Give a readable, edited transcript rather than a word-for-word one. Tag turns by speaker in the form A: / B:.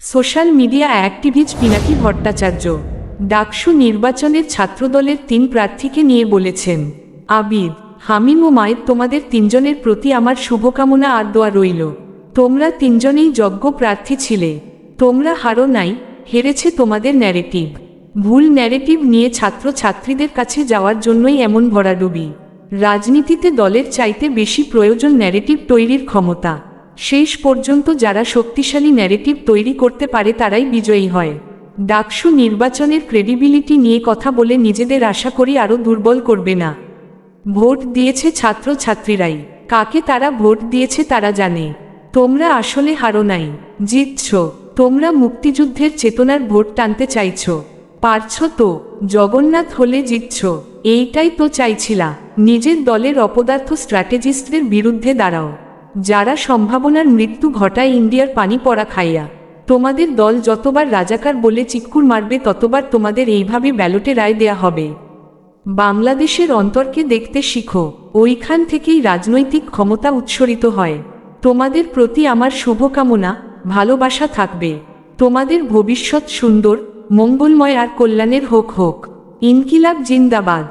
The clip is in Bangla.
A: Social media activist Pinaki Bhattacharya DUCSU নির্বাচনের ছাত্রদলের 3 প্রার্থীকে নিয়ে বলেছেন, আবিদ, হামিম ও মায়ের তোমাদের 3 জনের প্রতি আমার শুভকামনা আর দোয়া রইল। তোমরা 3 জনেই যোগ্য প্রার্থী ছিলে। তোমরা হারো নাই, হেরেছে তোমাদের ন্যারেটিভ। ভুল ন্যারেটিভ নিয়ে ছাত্রছাত্রীদের কাছে যাওয়ার জন্যই এমন ভরাডুবি। রাজনীতিতে দলের চাইতে বেশি প্রয়োজন ন্যারেটিভ তৈরির ক্ষমতা। শেষ পর্যন্ত যারা শক্তিশালী ন্যারেটিভ তৈরি করতে পারে তারাই বিজয়ী হয়। ডাকসু নির্বাচনের ক্রেডিবিলিটি নিয়ে কথা বলে নিজেদের আশা করি আরও দুর্বল করবে না। ভোট দিয়েছে ছাত্রছাত্রীরাই, কাকে তারা ভোট দিয়েছে তারা জানে। তোমরা আসলে হারো নাই, জিতছ। তোমরা মুক্তিযুদ্ধের চেতনার ভোট টানতে চাইছ, পারছ তো। জগন্নাথ হলে জিতছ, এইটাই তো চাইছিলা। নিজের দলের অপদার্থ স্ট্র্যাটেজিস্টদের বিরুদ্ধে দাঁড়াও, যারা সম্ভাবনার মৃত্যু ঘটায় ইন্ডিয়ার পানি পড়া খাইয়া। তোমাদের দল যতবার রাজাকার বলে চিৎকুর মারবে ততবার তোমাদের এইভাবে ব্যালটে রায় দেয়া হবে। বাংলাদেশের অন্তরকে দেখতে শিখো, ওইখান থেকেই রাজনৈতিক ক্ষমতা উৎসরিত হয়। তোমাদের প্রতি আমার শুভকামনা, ভালোবাসা থাকবে। তোমাদের ভবিষ্যৎ সুন্দর, মঙ্গলময় আর কল্যাণের হোক হোক। ইনকিলাব জিন্দাবাদ।